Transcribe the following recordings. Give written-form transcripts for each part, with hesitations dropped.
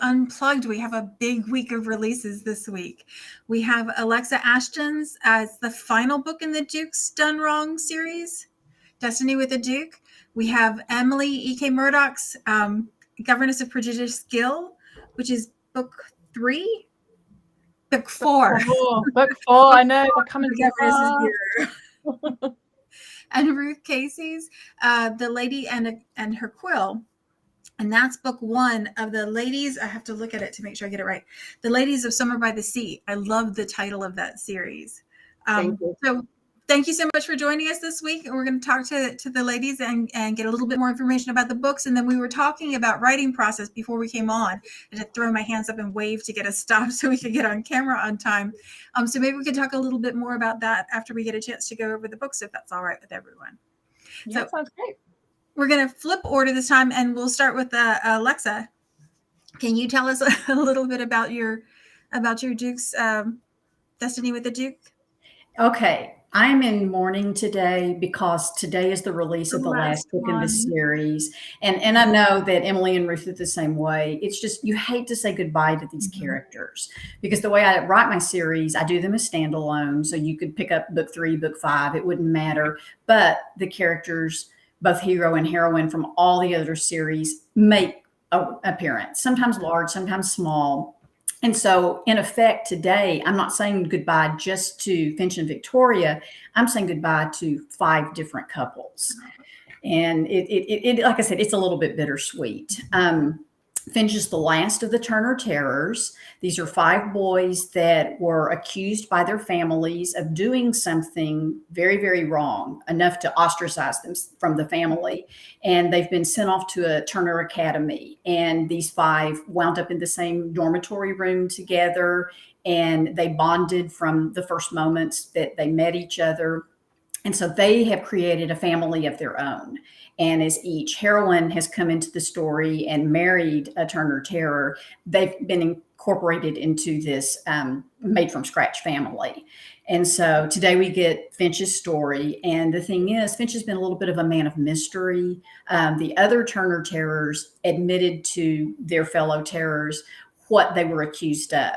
Unplugged, we have a big week of releases this week. We have Alexa Aston's as the final book in the Duke's Done Wrong series, Destiny with the Duke. We have Emily EK Murdoch's Governess of Prodigious Skill, which is book 3. Book 4. Book 4. I know they're coming together. And Ruth Casey's The Lady and Her Quill. And that's book 1 of the ladies. I have to look at it to make sure I get it right. The Ladies of Summer by the Sea. I love the title of that series. So thank you so much for joining us this week. We're going to talk to the ladies and get a little bit more information about the books. And then we were talking about writing process before we came on. I had to throw my hands up and wave to get us stopped so we could get on camera on time. So maybe we could talk a little bit more about that after we get a chance to go over the books, if that's all right with everyone. Yeah, so, sounds great. We're going to flip order this time, and we'll start with Alexa. Can you tell us a little bit about your Duke's Destiny with the Duke? Okay. I'm in mourning today because today is the release of the last book in the series. And I know that Emily and Ruth are the same way. It's just, you hate to say goodbye to these characters, because the way I write my series, I do them as standalone. So you could pick up book 3, book 5, it wouldn't matter. But the characters, both hero and heroine from all the other series, make an appearance, sometimes large, sometimes small. And so in effect today, I'm not saying goodbye just to Finch and Victoria. I'm saying goodbye to 5 different couples. And it like I said, it's a little bit bittersweet. Finch is the last of the Turner Terrors. These are 5 boys that were accused by their families of doing something very, very wrong, enough to ostracize them from the family. And they've been sent off to a Turner Academy. And these 5 wound up in the same dormitory room together. And they bonded from the first moments that they met each other. And so they have created a family of their own. And as each heroine has come into the story and married a Turner Terror, they've been incorporated into this made from scratch family. And so today we get Finch's story. And the thing is, Finch has been a little bit of a man of mystery. The other Turner Terrors admitted to their fellow Terrors what they were accused of.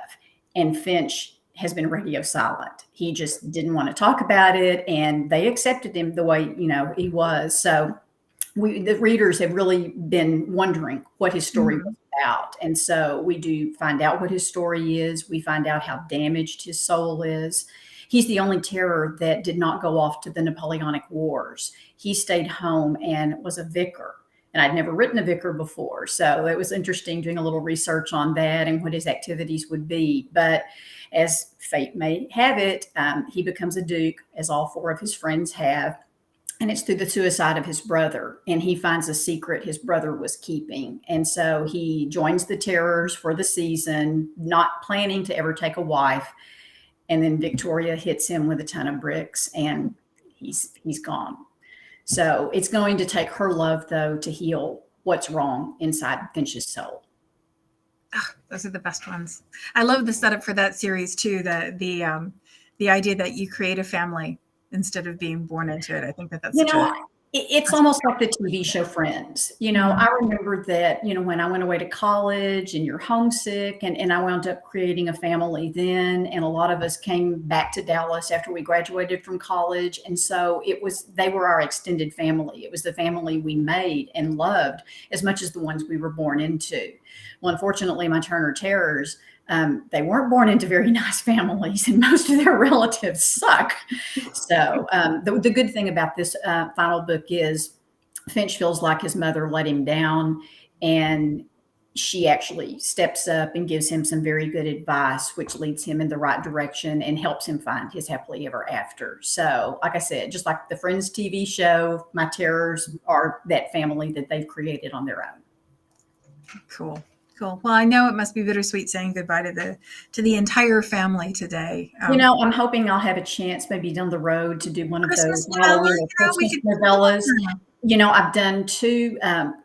And Finch has been radio silent. He just didn't want to talk about it. And they accepted him the way, he was. So the readers have really been wondering what his story was about. And so we do find out what his story is. We find out how damaged his soul is. He's the only terror that did not go off to the Napoleonic Wars. He stayed home and was a vicar. And I'd never written a vicar before. So it was interesting doing a little research on that and what his activities would be. But as fate may have it, he becomes a duke, as all 4 of his friends have. And it's through the suicide of his brother. And he finds a secret his brother was keeping. And so he joins the Terrors for the season, not planning to ever take a wife. And then Victoria hits him with a ton of bricks and he's gone. So it's going to take her love, though, to heal what's wrong inside Finch's soul. Oh, those are the best ones. I love the setup for that series, too, the idea that you create a family instead of being born into it. I think that's it's almost like the TV show Friends. I remember that, when I went away to college and you're homesick and I wound up creating a family then. And a lot of us came back to Dallas after we graduated from college. And so they were our extended family. It was the family we made and loved as much as the ones we were born into. Well, unfortunately, my Turner Terrors, they weren't born into very nice families, and most of their relatives suck. So the good thing about this final book is Finch feels like his mother let him down, and she actually steps up and gives him some very good advice, which leads him in the right direction and helps him find his happily ever after. So, like I said, just like the Friends TV show, my Terrors are that family that they've created on their own. Cool. Well, I know it must be bittersweet saying goodbye to the entire family today. I'm hoping I'll have a chance maybe down the road to do one of those Christmas novellas. I've done 2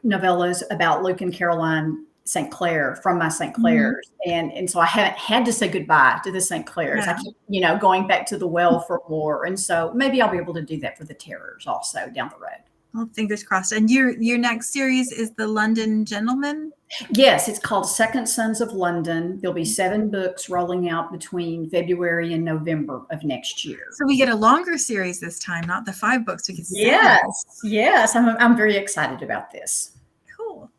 novellas about Luke and Caroline St. Clair from my St. Clairs. And so I haven't had to say goodbye to the St. Clairs. I keep, going back to the well for more. And so maybe I'll be able to do that for the Terrors also down the road. Well, fingers crossed. And your next series is The London Gentleman? Yes, it's called Second Sons of London. There'll be 7 books rolling out between February and November of next year. So we get a longer series this time, not the 5 books. We get 7. Yes. I'm very excited about this. Cool.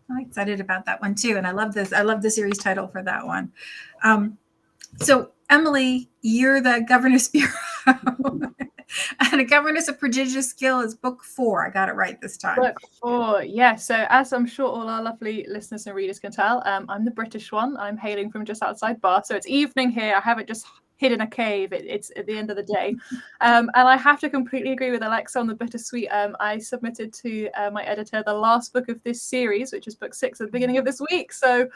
I'm excited about that one too. And I love this. I love the series title for that one. So Emily, you're the Governess Bureau. And A Governess of Prodigious Skill is book 4. I got it right this time. Book 4, yeah. So as I'm sure all our lovely listeners and readers can tell, I'm the British one. I'm hailing from just outside Bath. So it's evening here. I haven't just hid in a cave. It's at the end of the day. And I have to completely agree with Alexa on the bittersweet. I submitted to my editor the last book of this series, which is book 6 at the beginning of this week. So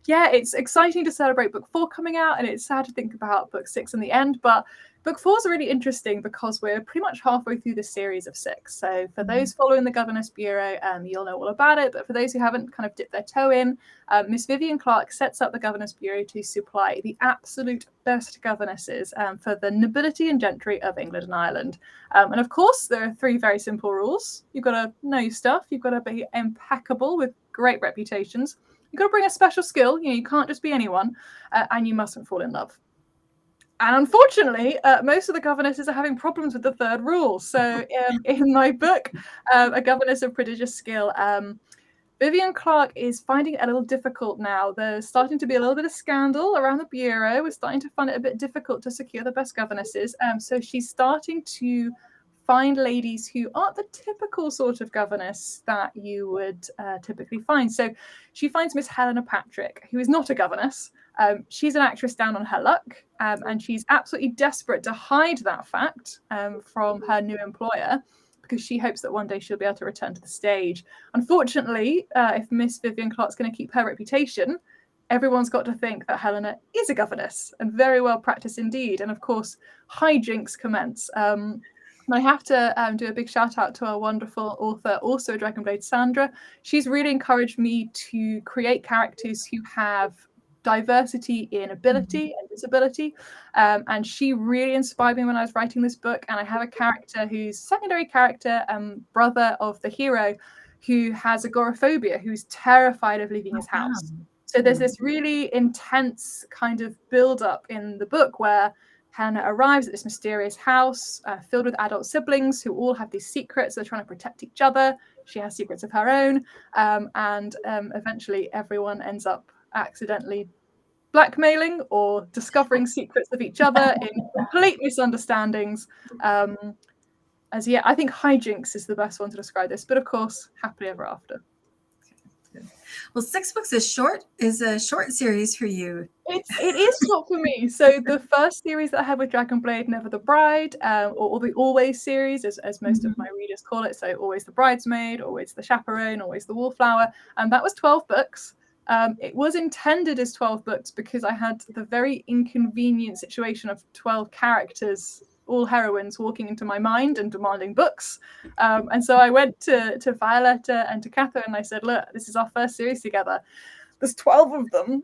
yeah, it's exciting to celebrate book 4 coming out, and it's sad to think about book 6 in the end. But book 4 is really interesting because we're pretty much halfway through the series of 6. So for those following the Governess Bureau, you'll know all about it. But for those who haven't kind of dipped their toe in, Miss Vivian Clark sets up the Governess Bureau to supply the absolute best governesses for the nobility and gentry of England and Ireland. And of course, there are 3 very simple rules. You've got to know your stuff. You've got to be impeccable with great reputations. You've got to bring a special skill. You can't just be anyone. And you mustn't fall in love. And unfortunately, most of the governesses are having problems with the 3rd rule. So in my book, A Governess of Prodigious Skill, Vivian Clark is finding it a little difficult now. There's starting to be a little bit of scandal around the Bureau. We're starting to find it a bit difficult to secure the best governesses. So she's starting to find ladies who aren't the typical sort of governess that you would typically find. So she finds Miss Helena Patrick, who is not a governess. She's an actress down on her luck, and she's absolutely desperate to hide that fact from her new employer because she hopes that one day she'll be able to return to the stage. Unfortunately, if Miss Vivian Clark's going to keep her reputation, everyone's got to think that Helena is a governess, and very well practiced indeed. And of course, hijinks commence. I have to do a big shout out to our wonderful author, also Dragonblade Sandra. She's really encouraged me to create characters who have diversity in ability and disability. And she really inspired me when I was writing this book. And I have a character who's a secondary character, brother of the hero, who has agoraphobia, who's terrified of leaving his house. So there's this really intense kind of build-up in the book where Helena arrives at this mysterious house filled with adult siblings who all have these secrets. They're trying to protect each other. She has secrets of her own. And eventually everyone ends up accidentally blackmailing or discovering secrets of each other in complete misunderstandings. I think hijinks is the best one to describe this. But of course, happily ever after. Well, 6 books is a short series for you. It is short for me. So the first series that I had with Dragonblade, Never the Bride, or the Always series, as most of my readers call it. So Always the Bridesmaid, Always the Chaperone, Always the Wallflower. And that was 12 books. It was intended as 12 books because I had the very inconvenient situation of 12 characters, all heroines, walking into my mind and demanding books. And so I went to Violetta and to Catherine and I said, look, this is our first series together. There's 12 of them.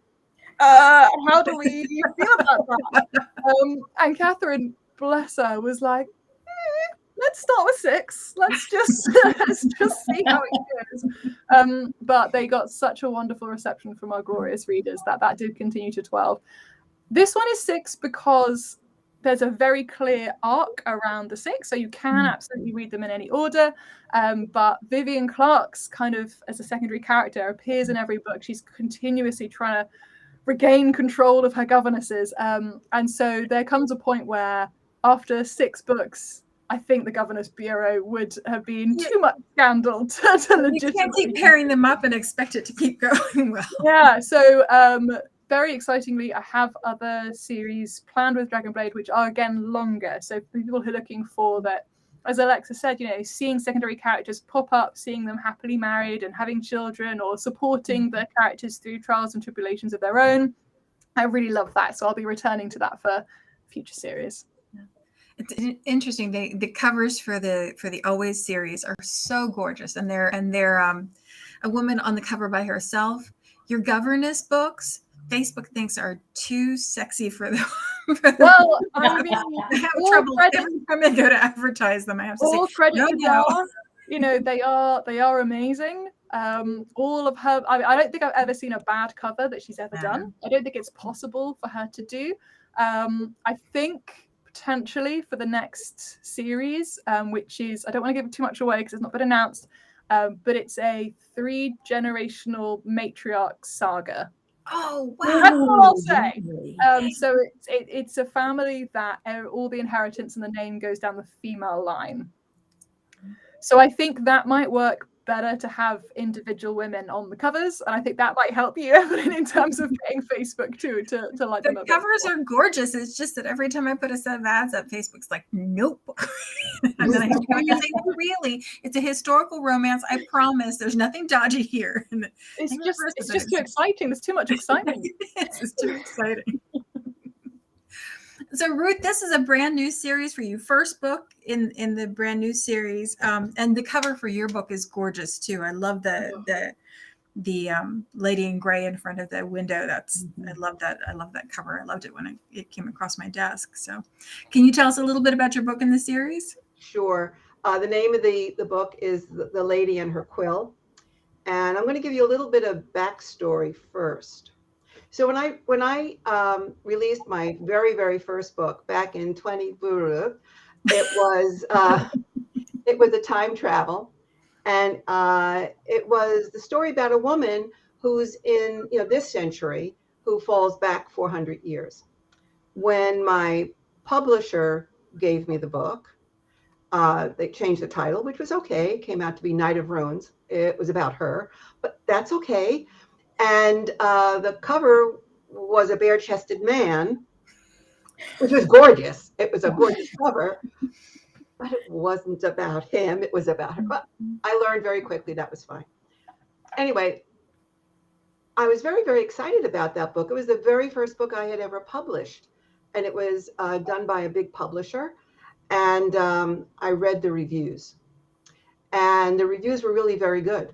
How do we feel about that? And Catherine, bless her, was like, let's start with 6. Let's just see how it goes. But they got such a wonderful reception from our glorious readers that did continue to 12. This one is 6 because there's a very clear arc around the 6, so you can absolutely read them in any order. But Vivian Clark's kind of, as a secondary character, appears in every book. She's continuously trying to regain control of her governesses. And so there comes a point where after 6 books, I think the Governess Bureau would have been too much scandal to legitimately. You can't keep pairing them up and expect it to keep going well. Yeah, so very excitingly, I have other series planned with Dragonblade, which are again longer. So for people who are looking for that, as Alexa said, seeing secondary characters pop up, seeing them happily married and having children, or supporting the characters through trials and tribulations of their own. I really love that. So I'll be returning to that for future series. It's interesting. The covers for the Always series are so gorgeous, and they're a woman on the cover by herself. Your governess books, Facebook thinks are too sexy for Well, I mean, I have all trouble credit, every time I go to advertise them. I have to say, all credit no, to no. Dar. You know, they are amazing. All of her, I don't think I've ever seen a bad cover that she's ever done. I don't think it's possible for her to do. I think potentially for the next series, which is, I don't want to give too much away because it's not been announced, but it's a 3-generational matriarch saga. Oh, That's wow. all I'll say. Really? So it's a family that all the inheritance and the name goes down the female line. So I think that might work better to have individual women on the covers, and I think that might help you, Evelyn, in terms of getting Facebook to like them. The covers are gorgeous. It's just that every time I put a set of ads up, Facebook's like, nope. And then I have to go back and say, no, really, it's a historical romance. I promise. There's nothing dodgy here. And it's just too exciting. There's too much excitement. It's too exciting. So Ruth, this is a brand new series for you. First book in the brand new series, and the cover for your book is gorgeous too. I love the lady in gray in front of the window. I love that. I love that cover. I loved it when it came across my desk. So, can you tell us a little bit about your book in the series? Sure. The name of the book is The Lady and Her Quill, and I'm going to give you a little bit of backstory first. So when I released my very first book back in 20, it was a time travel, and it was the story about a woman who's in this century who falls back 400 years. When my publisher gave me the book, they changed the title, which was okay. It came out to be Night of Ruins. It was about her, but that's okay. And the cover was a bare-chested man, which was gorgeous. It was a gorgeous cover, but it wasn't about him. It was about her. But I learned very quickly that was fine. Anyway, I was very excited about that book. It was the very first book I had ever published, and it was done by a big publisher. And I read the reviews, and the reviews were really very good.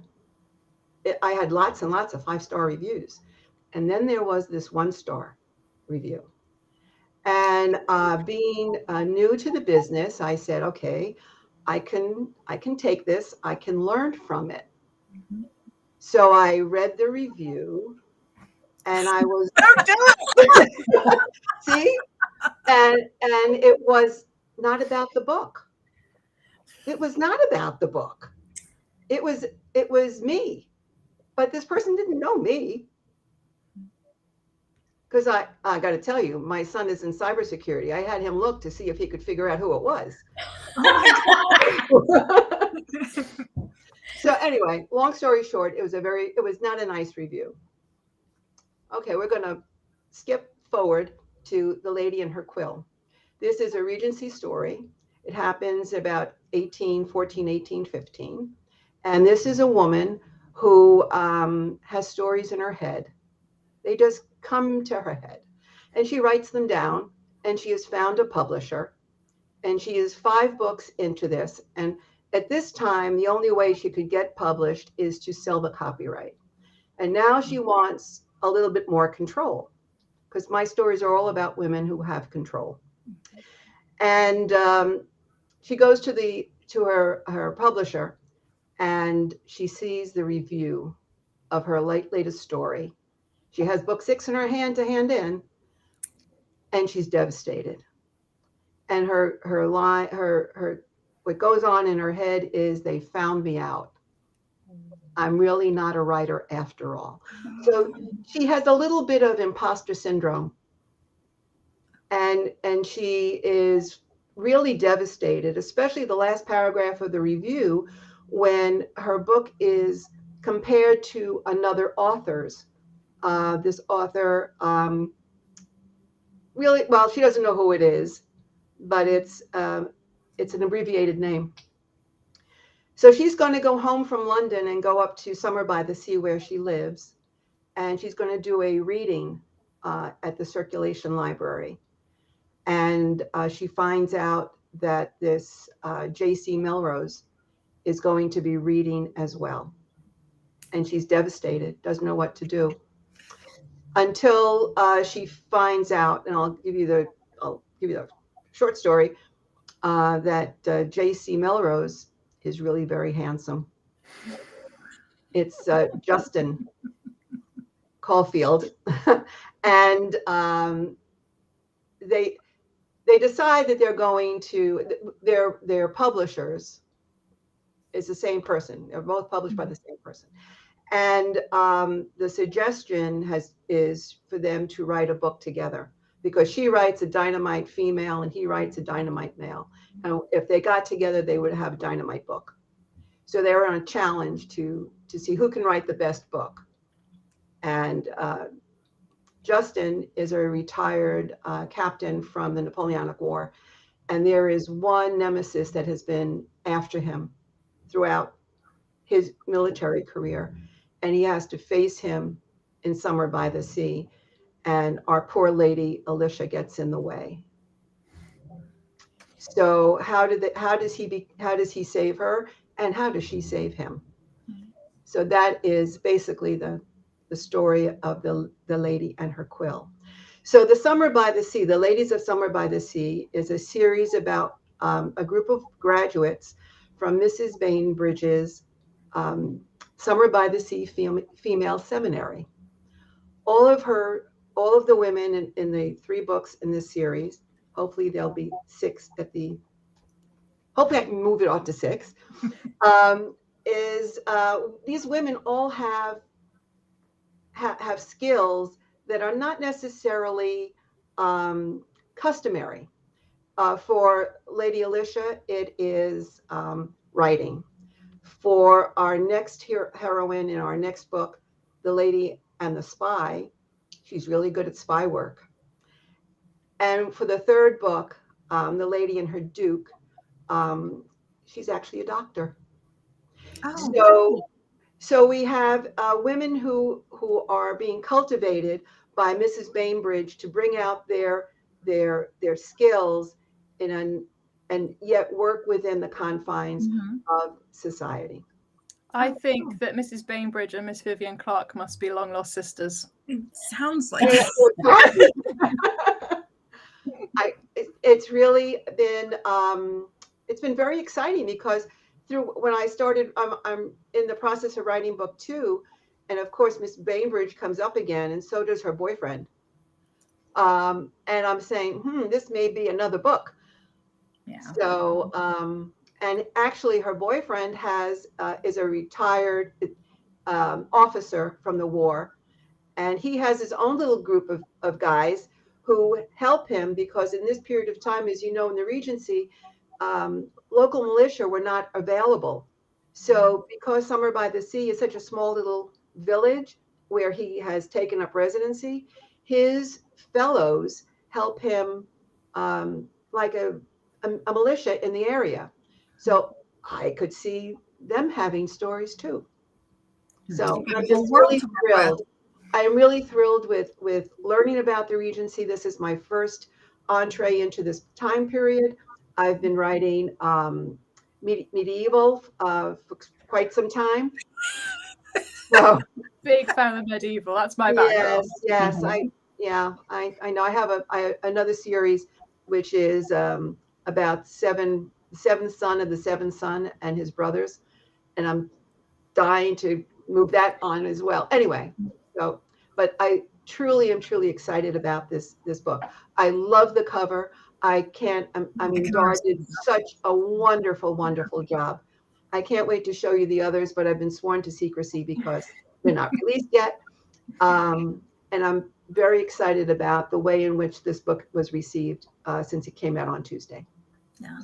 I had lots and lots of 5-star reviews. And then there was this 1-star review. And being new to the business, I said, okay, I can take this. I can learn from it. Mm-hmm. So I read the review, and I was Don't do it. See, and it was not about the book. It was not about the book. It was me. But this person didn't know me, because I got to tell you, my son is in cybersecurity. I had him look to see if he could figure out who it was. Oh my God. So anyway, long story short, it was not a nice review. Okay, we're going to skip forward to The Lady and Her Quill. This is a Regency story. It happens about 1814, 1815. And this is a woman who has stories in her head. They just come to her head. And she writes them down, and she has found a publisher. And she is 5 books into this. And at this time, the only way she could get published is to sell the copyright. And now she wants a little bit more control, because my stories are all about women who have control. And she goes to her publisher, and she sees the review of her latest story. She has book 6 in her hand to hand in, and she's devastated. And her what goes on in her head is, they found me out. I'm really not a writer after all. So she has a little bit of imposter syndrome, and she is really devastated, especially the last paragraph of the review, when her book is compared to another author's. This author, really, well, she doesn't know who it is, but it's an abbreviated name. So she's going to go home from London and go up to Summer by the Sea, where she lives, and she's going to do a reading at the Circulation Library. And she finds out that this J.C. Melrose is going to be reading as well. And she's devastated, doesn't know what to do. Until she finds out, and I'll give you give you a short story, that J.C. Melrose is really very handsome. It's Justin Caulfield, and they decide that they're going to their publishers is the same person. They're both published by the same person, and the suggestion is for them to write a book together, because she writes a dynamite female and he writes a dynamite male, and if they got together, they would have a dynamite book. So they were on a challenge to see who can write the best book. And Justin is a retired captain from the Napoleonic War, and there is one nemesis that has been after him throughout his military career, and he has to face him in Summer by the Sea, and our poor lady Alicia gets in the way. So how does he save her, and how does she save him? So that is basically the story of the lady and her quill. So the Summer by the Sea, the Ladies of Summer by the Sea, is a series about a group of graduates from Mrs. Bainbridge's Summer by the Sea female seminary. All of the women in the 3 books in this series, hopefully there'll be 6 hopefully I can move it off to 6, these women all have skills that are not necessarily customary. For Lady Alicia, it is writing. For our next heroine in our next book, The Lady and the Spy, she's really good at spy work. And for the 3rd book, The Lady and Her Duke, she's actually a doctor. Oh. So we have women who are being cultivated by Mrs. Bainbridge to bring out their skills and yet work within the confines of society. I think that Mrs. Bainbridge and Miss Vivian Clark must be long lost sisters. It sounds like it's really been it's been very exciting, because when I started, I'm in the process of writing book 2, and of course Miss Bainbridge comes up again, and so does her boyfriend. And I'm saying, this may be another book. Yeah. So, and actually, her boyfriend is a retired officer from the war, and he has his own little group of guys who help him, because in this period of time, as you know, in the Regency, local militia were not available. So because Summer by the Sea is such a small little village where he has taken up residency, his fellows help him like a militia in the area. So I could see them having stories too. So I'm just really thrilled. I'm really thrilled with learning about the Regency. This is my first entree into this time period. I've been writing medieval for quite some time. So, big fan of medieval. That's my background. Yes. I know. I have another series which is about the seventh son of the seventh son and his brothers, and I'm dying to move that on as well. Anyway, but I truly am excited about this book. I love the cover. Dara did such a wonderful, wonderful job. I can't wait to show you the others, but I've been sworn to secrecy because they're not released yet. And I'm very excited about the way in which this book was received since it came out on Tuesday. Yeah.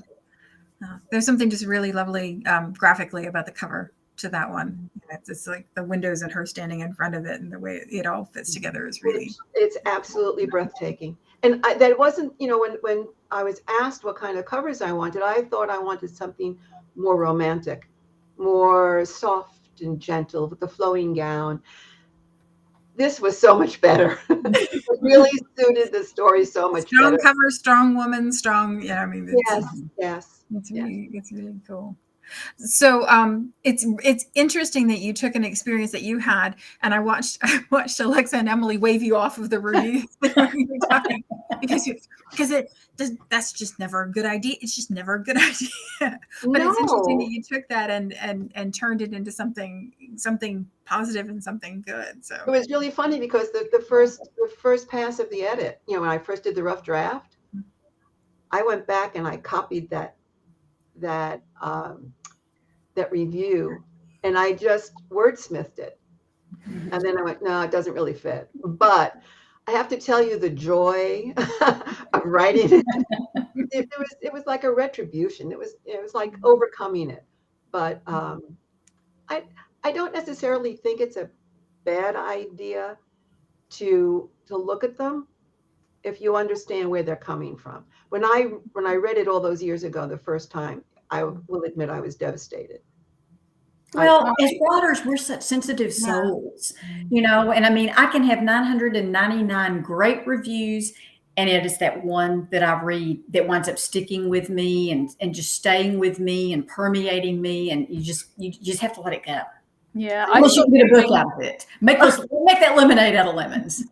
There's something just really lovely graphically about the cover to that one. It's like the windows and her standing in front of it, and the way it all fits together is really. It's absolutely breathtaking. And that wasn't, when I was asked what kind of covers I wanted, I thought I wanted something more romantic, more soft and gentle with the flowing gown. This was so much better. It really suited the story so much better. Strong cover, strong woman, strong. Yes. It's really cool. So it's interesting that you took an experience that you had, and I watched Alexa and Emily wave you off of the reviews when you were talking, because that's just never a good idea. It's just never a good idea. But it's interesting that No, you took that and turned it into something positive and something good. it So was really funny because the first pass of the edit, when I first did the rough draft, I went back and I copied that review, and I just wordsmithed it. And then I went, no, it doesn't really fit. But I have to tell you, the joy of writing it was like a retribution. It was like overcoming it. But I don't necessarily think it's a bad idea to look at them if you understand where they're coming from. When I read it all those years ago, the first time, I will admit I was devastated. Well, as writers, we're such sensitive souls, and I mean, I can have 999 great reviews, and it is that one that I read that winds up sticking with me and just staying with me and permeating me, and you just have to let it go. Yeah, Unless you can get a book out of it. Make that lemonade out of lemons.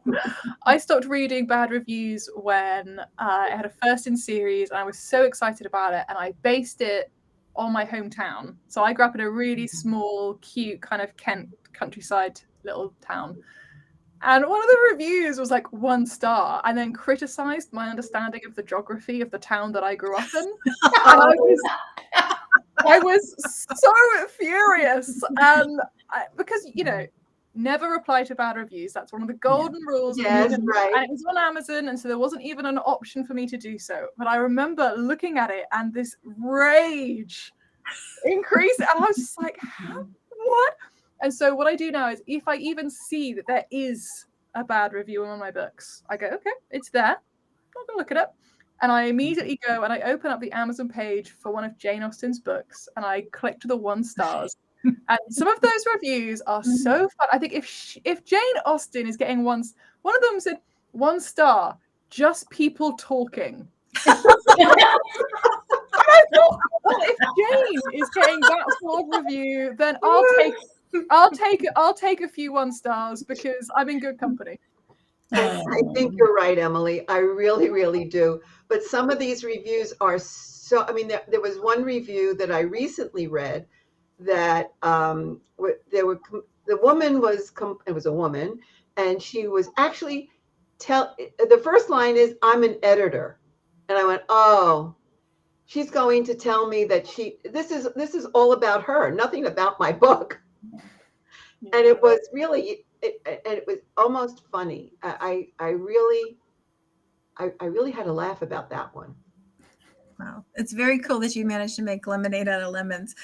I stopped reading bad reviews when I had a first in series, and I was so excited about it, and I based it on my hometown. So I grew up in a really small, cute kind of Kent countryside little town. And one of the reviews was like 1 star, and then criticized my understanding of the geography of the town that I grew up in. And I was so furious, because never reply to bad reviews. That's one of the golden rules. Yes, right. And it was on Amazon, and so there wasn't even an option for me to do so. But I remember looking at it and this rage increased, and I was just like, what? And so what I do now is, if I even see that there is a bad review on my books, I go, okay, it's there. I'm gonna look it up. And I immediately go and I open up the Amazon page for one of Jane Austen's books, and I click to the 1 stars. And some of those reviews are so fun. I think if Jane Austen is getting one of them said 1 star, just people talking. And I thought, well, if Jane is getting that sort of review, then I'll take a few 1 stars, because I'm in good company. I think you're right, Emily. I really, really do. But some of these reviews are so, I mean, there was one review that I recently read that the woman it was a woman, and she was actually the first line is, "I'm an editor." And I went, oh, she's going to tell me that this is all about her, nothing about my book. Yeah. And it was really, it was almost funny. I really had a laugh about that one. Wow, it's very cool that you managed to make lemonade out of lemons.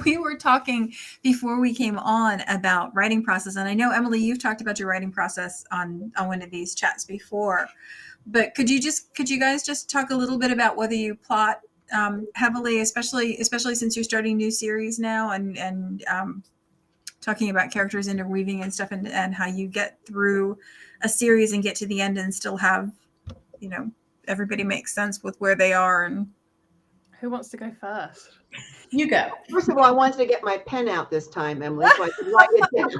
We were talking before we came on about writing process, and I know, Emily, you've talked about your writing process on one of these chats before. But could you guys just talk a little bit about whether you plot heavily, especially since you're starting new series now, and talking about characters interweaving and stuff, and how you get through a series and get to the end and still have, everybody makes sense with where they are. And who wants to go first? You go. First of all, I wanted to get my pen out this time, Emily, so I could write it down.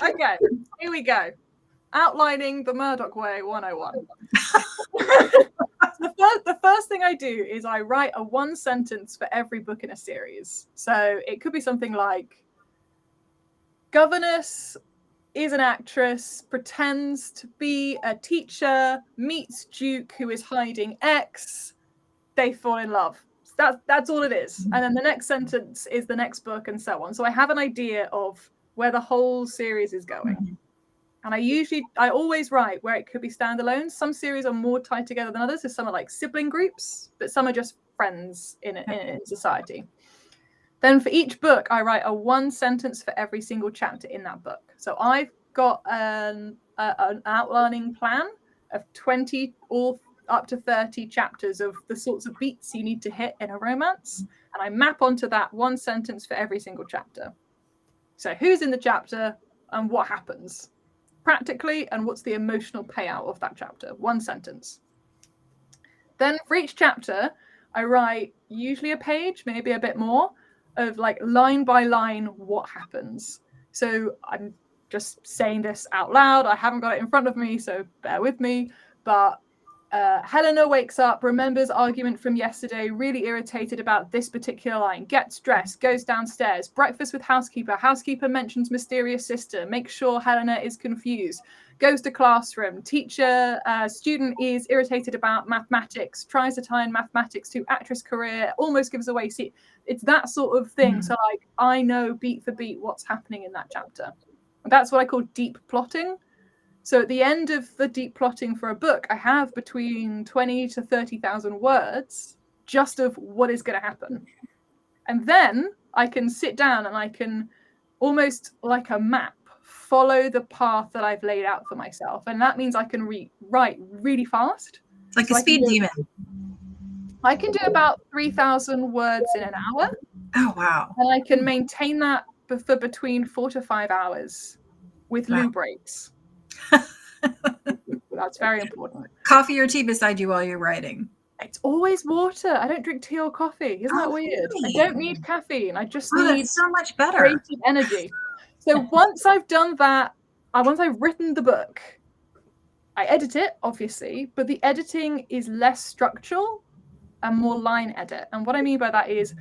Okay, here we go. Outlining the Murdoch Way 101. The first thing I do is I write a 1 sentence for every book in a series. So it could be something like, governess is an actress, pretends to be a teacher, meets Duke, who is hiding X, they fall in love. That's all it is. And then the next sentence is the next book, and so on. So I have an idea of where the whole series is going. And I always write where it could be standalone. Some series are more tied together than others. So some are like sibling groups, but some are just friends in society. Then for each book, I write a 1 sentence for every single chapter in that book. So I've got an outlining plan of 20 or up to 30 chapters of the sorts of beats you need to hit in a romance. And I map onto that 1 sentence for every single chapter. So who's in the chapter and what happens practically, and what's the emotional payout of that chapter? 1 sentence. Then for each chapter, I write usually a page, maybe a bit more, of like line by line what happens. So I'm just saying this out loud. I haven't got it in front of me, so bear with me. But Helena wakes up, remembers argument from yesterday, really irritated about this particular line, gets dressed, goes downstairs, breakfast with housekeeper. Housekeeper mentions mysterious sister, makes sure Helena is confused, goes to classroom. Teacher, student is irritated about mathematics, tries to tie in mathematics to actress career, almost gives away seat. It's that sort of thing. So like I know beat for beat what's happening in that chapter. And that's what I call deep plotting. So at the end of the deep plotting for a book, I have between 20 to 30,000 words just of what is going to happen. And then I can sit down and I can almost like a map follow the path that I've laid out for myself. And that means I can write really fast. Like a speed demon. I can do about 3,000 words in an hour. Oh, wow. And I can maintain that for between 4 to 5 hours with loo breaks. That's very important. Coffee or tea beside you while you're writing? It's always water. I don't drink tea or coffee. Isn't that weird? Really? I don't need caffeine. I just need that's so much better. creative energy. So once I've done that, once I've written the book, I edit it, obviously, but the editing is less structural and more line edit. And what I mean by that is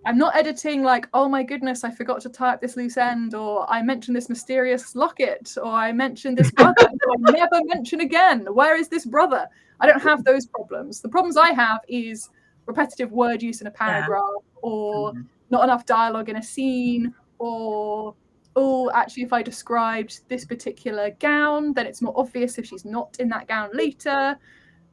I'm not editing like, oh my goodness, I forgot to tie up this loose end, or I mentioned this mysterious locket, or I mentioned this brother who I never mention again. Where is this brother? I don't have those problems. The problems I have is repetitive word use in a paragraph, or not enough dialogue in a scene, or, oh, actually, if I described this particular gown, then it's more obvious if she's not in that gown later.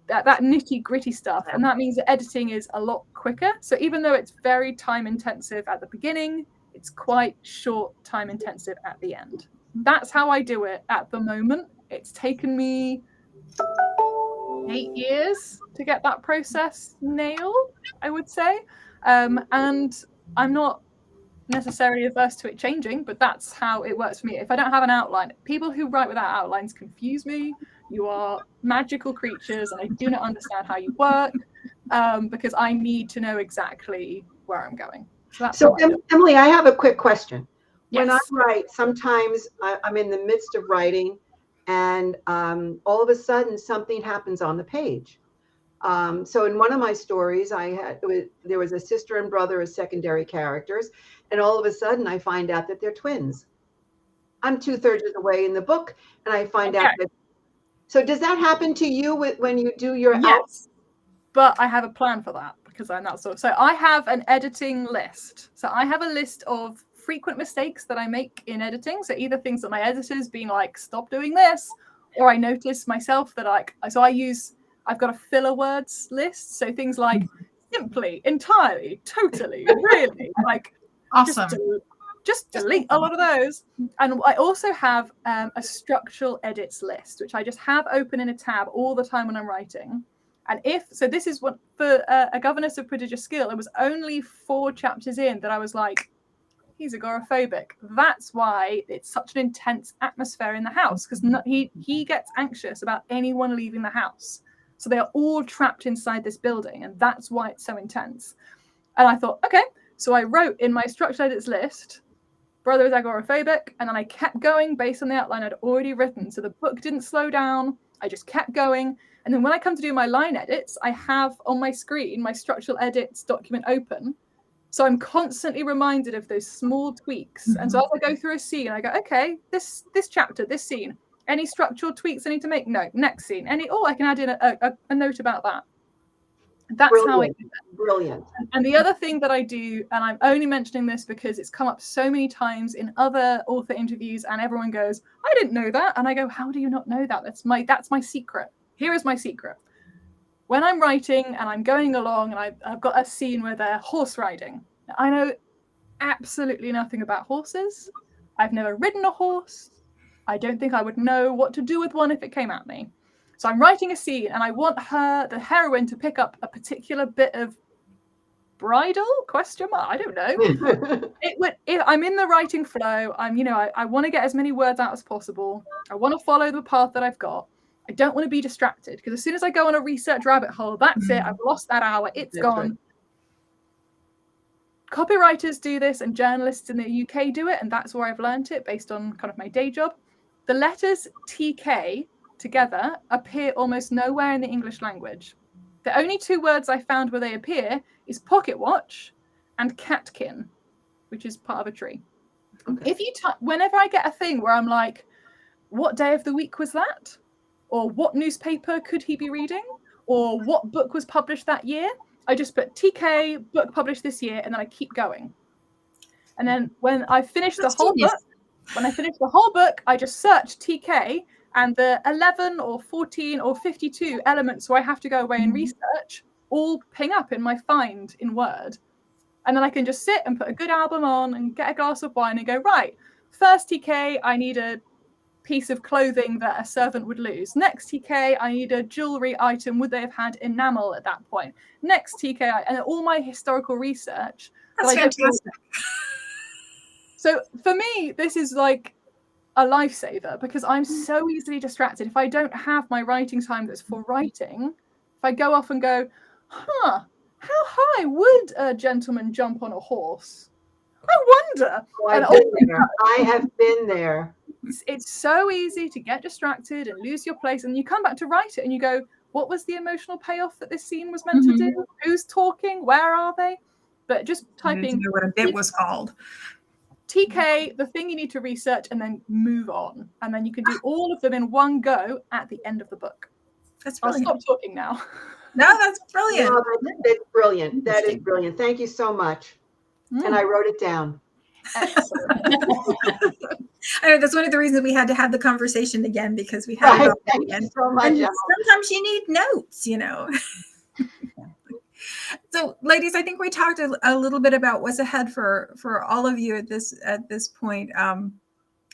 That nitty gritty stuff. And that means that editing is a lot quicker. So even though it's very time intensive at the beginning, it's quite short time intensive at the end. That's how I do it at the moment. It's taken me 8 years to get that process nailed, I would say. And I'm not necessarily averse to it changing, but that's how it works for me. If I don't have an outline, people who write without outlines confuse me. You are magical creatures, and I do not understand how you work, because I need to know exactly where I'm going. So Emily, I have a quick question. Yes. When I write, sometimes I'm in the midst of writing, and all of a sudden something happens on the page. So in one of my stories, there was a sister and brother as secondary characters, and all of a sudden I find out that they're twins. I'm 2/3 of the way in the book, and I find out that. So does that happen to you when you do your Yes, but I have a plan for that because I'm that sort. So I have an editing list. So I have a list of frequent mistakes that I make in editing. So either things that my editor's been like, stop doing this, or I notice myself that I've got a filler words list. So things like simply, entirely, totally, really, like Awesome. Just delete a lot of those. And I also have a structural edits list, which I just have open in a tab all the time when I'm writing. And this is what, for a governess of prodigious skill, it was only 4 chapters in that I was like, he's agoraphobic. That's why it's such an intense atmosphere in the house, because he gets anxious about anyone leaving the house. So they are all trapped inside this building, and that's why it's so intense. And I thought, okay, so I wrote in my structural edits list, brother is agoraphobic, and then I kept going based on the outline I'd already written. So the book didn't slow down. I just kept going. And then when I come to do my line edits, I have on my screen my structural edits document open. So I'm constantly reminded of those small tweaks. And so as I go through a scene, I go, okay, this chapter, this scene, any structural tweaks I need to make? No. Next scene. I can add in a note about that. That's Brilliant. how I do it. Brilliant. And the other thing that I do, and I'm only mentioning this because it's come up so many times in other author interviews, and everyone goes, I didn't know that. And I go, how do you not know that? That's my secret. Here is my secret. When I'm writing and I'm going along and I've got a scene where they're horse riding, I know absolutely nothing about horses. I've never ridden a horse. I don't think I would know what to do with one if it came at me. So I'm writing a scene and I want the heroine, to pick up a particular bit of bridle, ? I don't know. I'm in the writing flow. I want to get as many words out as possible. I want to follow the path that I've got. I don't want to be distracted, because as soon as I go on a research rabbit hole, that's it. I've lost that hour. It's gone. copywriters do this and journalists in the UK do it, and that's where I've learned it based on kind of my day job. The letters TK together appear almost nowhere in the English language. The only two words I found where they appear is pocket watch and catkin, which is part of a tree. Okay. If you whenever I get a thing where I'm like, what day of the week was that? Or what newspaper could he be reading? Or what book was published that year? I just put TK, book published this year, and then I keep going. And then when I finish the whole book, I just search TK, and the 11 or 14 or 52 elements where I have to go away and research all ping up in my find in Word. And then I can just sit and put a good album on and get a glass of wine and go, right, first TK, I need a piece of clothing that a servant would lose. Next TK, I need a jewelry item. Would they have had enamel at that point? Next TK, and all my historical research. That's fantastic. So for me, this is like a lifesaver because I'm so easily distracted. If I don't have my writing time that's for writing, if I go off and go, how high would a gentleman jump on a horse? I wonder. I have been there. It's so easy to get distracted and lose your place, and you come back to write it and you go, what was the emotional payoff that this scene was meant to do? Who's talking? Where are they? But just typing know what a bit was called. TK, the thing you need to research, and then move on. And then you can do all of them in one go at the end of the book. That's I'll brilliant. stop talking now. No, that's brilliant. No, that's brilliant. That is brilliant. Thank you so much. And I wrote it down. I know that's one of the reasons we had to have the conversation again, because we had it Thank again. you so much. And sometimes you need notes, you know. So, ladies, I think we talked a little bit about what's ahead for all of you at this point. I'm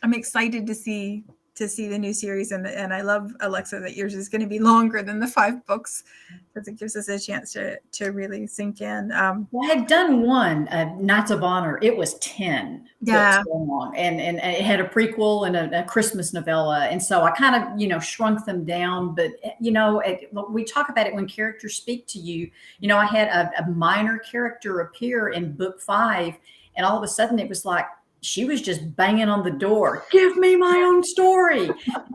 excited to see the new series, and I love, Alexa, that yours is going to be longer than the 5 books, because it gives us a chance to really sink in. Well, I had done one, Knights of Honor. It was 10 books long, and it had a prequel and a Christmas novella, and so I kind of shrunk them down. But we talk about it when characters speak to you. I had a minor character appear in book 5, and all of a sudden it was like she was just banging on the door, give me my own story.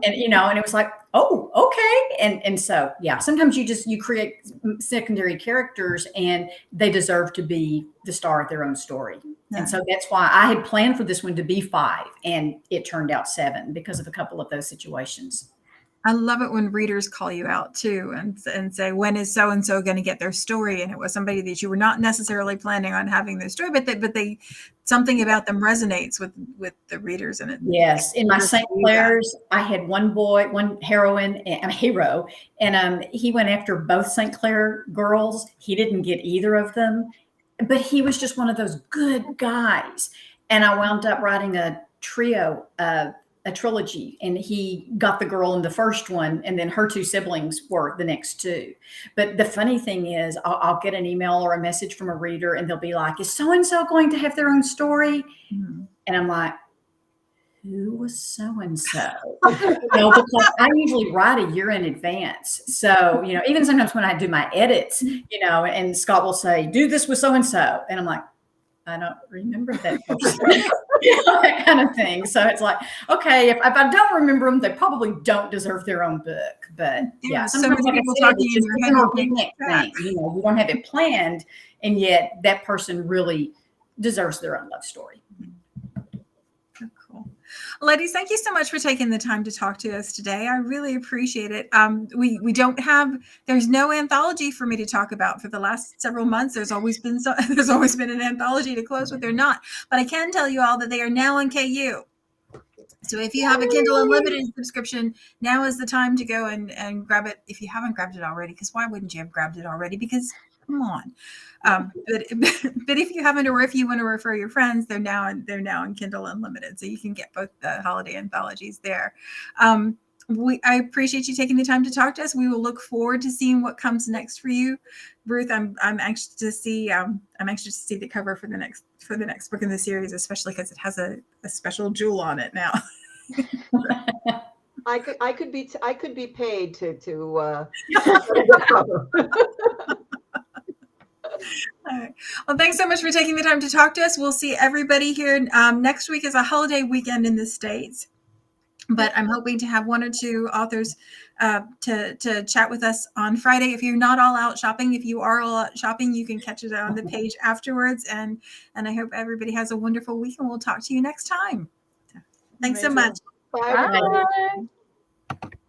And, and it was like, oh, okay. And so, yeah, sometimes you create secondary characters and they deserve to be the star of their own story. Yeah. And so that's why I had planned for this one to be 5, and it turned out 7 because of a couple of those situations. I love it when readers call you out too and say, when is so-and-so going to get their story? And it was somebody that you were not necessarily planning on having their story, but they something about them resonates with the readers. And it, yes. In my St. Clair's, I had one boy, one heroine, and a hero, and he went after both St. Clair girls. He didn't get either of them, but he was just one of those good guys. And I wound up writing a trilogy, and he got the girl in the first one, and then her 2 siblings were the next 2. But the funny thing is, I'll get an email or a message from a reader, and they'll be like, is so-and-so going to have their own story? Mm-hmm. And I'm like, who was so-and-so? Because I usually write a year in advance. So, even sometimes when I do my edits, and Scott will say, do this with so-and-so. And I'm like, I don't remember that person. That kind of thing. So it's like, okay, if I don't remember them, they probably don't deserve their own book. But yeah, sometimes so many people talking in your head. Thing. You don't have it planned, and yet that person really deserves their own love story. Cool. Ladies, thank you so much for taking the time to talk to us today. I really appreciate it. There's no anthology for me to talk about for the last several months. There's always been an anthology to close with. They're not, but I can tell you all that they are now on KU. So if you have a Kindle Unlimited subscription, now is the time to go and grab it if you haven't grabbed it already, because why wouldn't you have grabbed it already? Because come on. But if you haven't, or if you want to refer your friends, they're now in Kindle Unlimited, so you can get both the holiday anthologies there. I appreciate you taking the time to talk to us. We will look forward to seeing what comes next for you, Ruth. I'm anxious to see the cover for the next book in the series, especially because it has a special jewel on it now. I could be paid to All right. Well, thanks so much for taking the time to talk to us. We'll see everybody here. Next week is a holiday weekend in the States, but I'm hoping to have one or two authors to chat with us on Friday. If you're not all out shopping, if you are all out shopping, you can catch it on the page afterwards. And I hope everybody has a wonderful week, and we'll talk to you next time. Thanks so much. Bye, everybody. Bye.